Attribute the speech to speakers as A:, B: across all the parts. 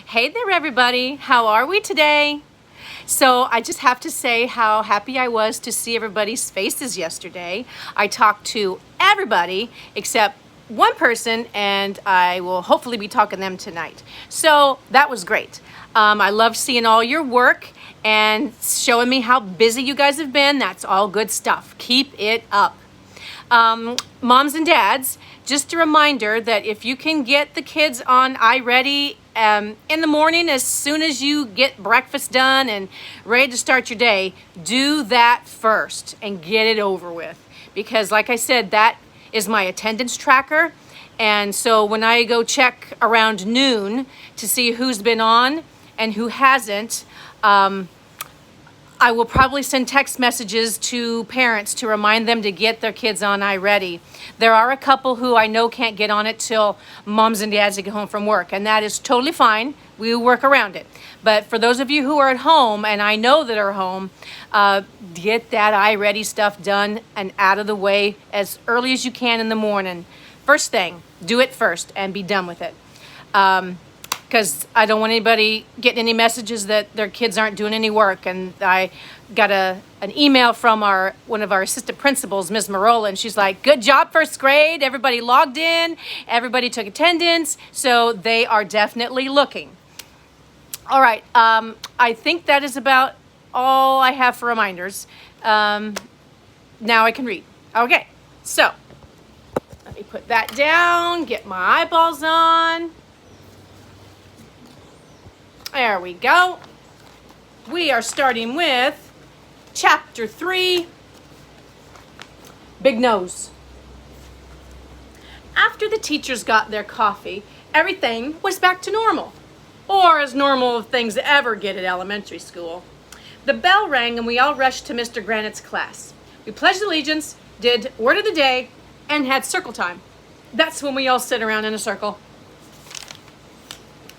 A: Hey there, everybody. How are we today? So I just have to say how happy I was to see everybody's faces yesterday. I talked to everybody except one person, and I will hopefully be talking to them tonight. So that was great. I love seeing all your work and showing me how busy you guys have been. That's all good stuff. Keep it up. Moms and dads, just a reminder that if you can get the kids on iReady in the morning, as soon as you get breakfast done and ready to start your day, do that first and get it over with. Because like I said, that is my attendance tracker. And so when I go check around noon to see who's been on and who hasn't, I will probably send text messages to parents to remind them to get their kids on iReady. There are a couple who I know can't get on it till moms and dads get home from work, and that is totally fine. We will work around it. But for those of you who are at home, and I know that are home, get that iReady stuff done and out of the way as early as you can in the morning. First thing, do it first and be done with it. Because I don't want anybody getting any messages that their kids aren't doing any work. And I got an email from one of our assistant principals, Ms. Marola, and she's like, good job, first grade. Everybody logged in. Everybody took attendance. So they are definitely looking. All right. I think that is about all I have for reminders. Now I can read. Okay. So let me put that down, get my eyeballs on. There we go. We are starting with chapter 3, Big Nose. After the teachers got their coffee, everything was back to normal, or as normal as things ever get at elementary school. The bell rang and we all rushed to Mr. Granite's class. We pledged allegiance, did word of the day, and had circle time. That's when we all sit around in a circle.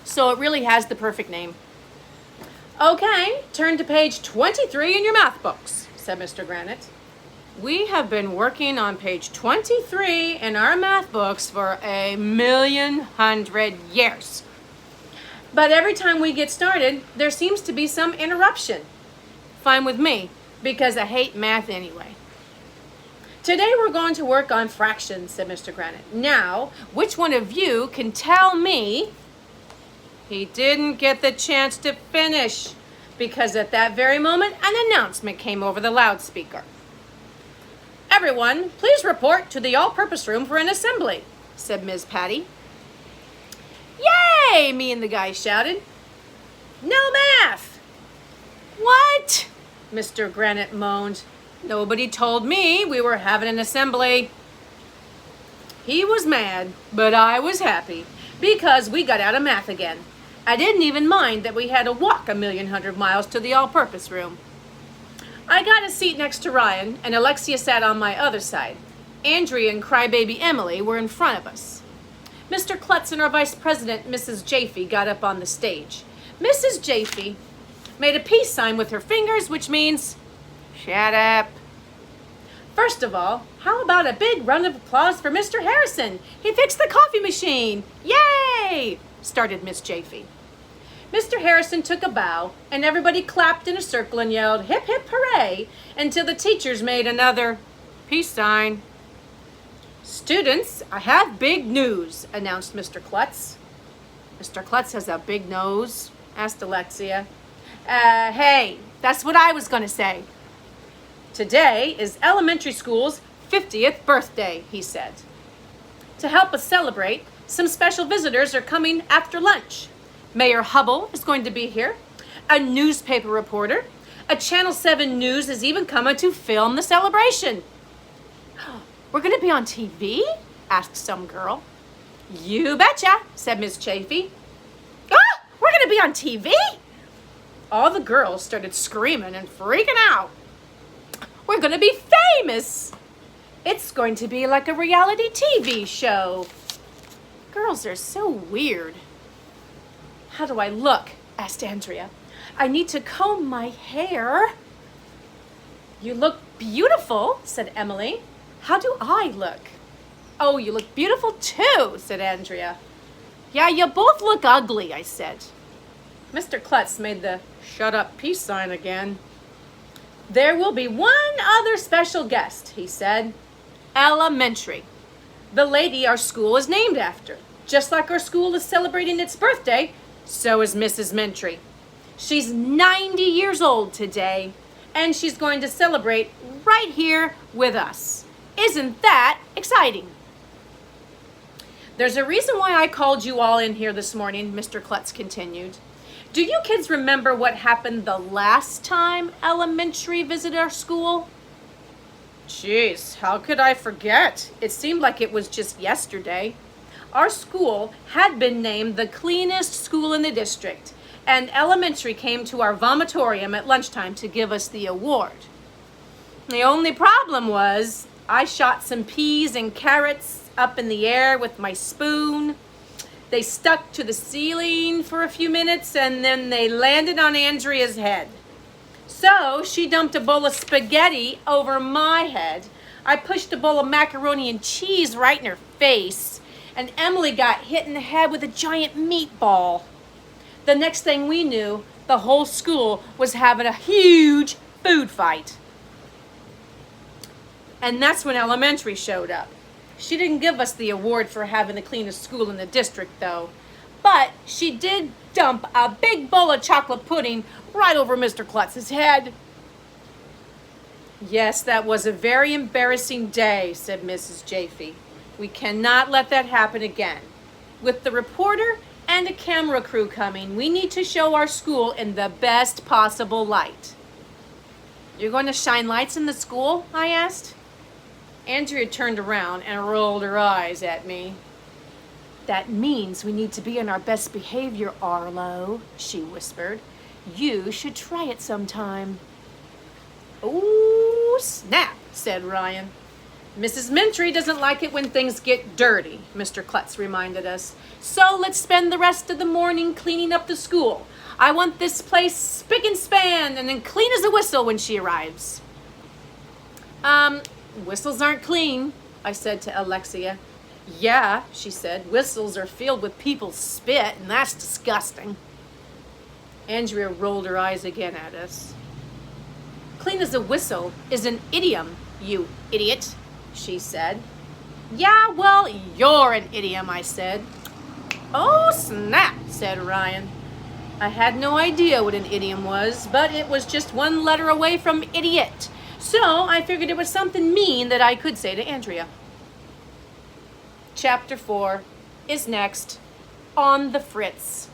A: So it really has the perfect name. Okay, turn to page 23 in your math books, said Mr. Granite. We have been working on page 23 in our math books for 1,000,000 years. But every time we get started, there seems to be some interruption. Fine with me, because I hate math anyway. Today we're going to work on fractions, said Mr. Granite. Now, which one of you can tell me? He didn't get the chance to finish because at that very moment, an announcement came over the loudspeaker. Everyone, please report to the all-purpose room for an assembly, said Ms. Patty. Yay, me and the guy shouted. No math. What? Mr. Granite moaned. Nobody told me we were having an assembly. He was mad, but I was happy because we got out of math again. I didn't even mind that we had to walk 1,000,000 miles to the all-purpose room. I got a seat next to Ryan, and Alexia sat on my other side. Andrea and crybaby Emily were in front of us. Mr. Klutz and our vice president, Mrs. Jaffe, got up on the stage. Mrs. Jaffe made a peace sign with her fingers, which means, shut up. First of all, how about a big round of applause for Mr. Harrison? He fixed the coffee machine. Yay! Started Miss Jaffe. Mr. Harrison took a bow, and everybody clapped in a circle and yelled, hip, hip, hooray, until the teachers made another peace sign. Students, I have big news, announced Mr. Klutz. Mr. Klutz has a big nose, asked Alexia. Hey, that's what I was going to say. Today is elementary school's 50th birthday, he said. To help us celebrate, some special visitors are coming after lunch. Mayor Hubble is going to be here, a newspaper reporter, a Channel 7 News is even coming to film the celebration. We're going to be on TV? Asked some girl. You betcha, said Miss Jaffe. Ah, we're going to be on TV? All the girls started screaming and freaking out. We're going to be famous. It's going to be like a reality TV show. Girls are so weird. How do I look? Asked Andrea. I need to comb my hair. You look beautiful, said Emily. How do I look? Oh, you look beautiful too, said Andrea. Yeah, you both look ugly, I said. Mr. Klutz made the shut up peace sign again. There will be one other special guest, he said. Elementary. The lady our school is named after. Just like our school is celebrating its birthday, so is Mrs. Mentry. She's 90 years old today, and she's going to celebrate right here with us. Isn't that exciting? There's a reason why I called you all in here this morning, Mr. Klutz continued. Do you kids remember what happened the last time elementary visited our school? Jeez, how could I forget? It seemed like it was just yesterday. Our school had been named the cleanest school in the district, and elementary came to our vomitorium at lunchtime to give us the award. The only problem was I shot some peas and carrots up in the air with my spoon. They stuck to the ceiling for a few minutes and then they landed on Andrea's head. So she dumped a bowl of spaghetti over my head. I pushed a bowl of macaroni and cheese right in her face, and Emily got hit in the head with a giant meatball. The next thing we knew, the whole school was having a huge food fight. And that's when elementary showed up. She didn't give us the award for having the cleanest school in the district, though. But she did dump a big bowl of chocolate pudding right over Mr. Klutz's head. Yes, that was a very embarrassing day, said Mrs. Jaffe. We cannot let that happen again. With the reporter and a camera crew coming, we need to show our school in the best possible light. You're going to shine lights in the school? I asked. Andrea turned around and rolled her eyes at me. That means we need to be on our best behavior, Arlo, she whispered. You should try it sometime. Oh, snap, said Ryan. Mrs. Mentry doesn't like it when things get dirty, Mr. Klutz reminded us. So let's spend the rest of the morning cleaning up the school. I want this place spick and span and then clean as a whistle when she arrives. Whistles aren't clean, I said to Alexia. Yeah, she said, whistles are filled with people's spit, and that's disgusting. Andrea rolled her eyes again at us. Clean as a whistle is an idiom, you idiot, she said. Yeah, well, you're an idiom, I said. Oh, snap, said Ryan. I had no idea what an idiom was, but it was just one letter away from idiot. So I figured it was something mean that I could say to Andrea. Chapter 4 is next, On the Fritz.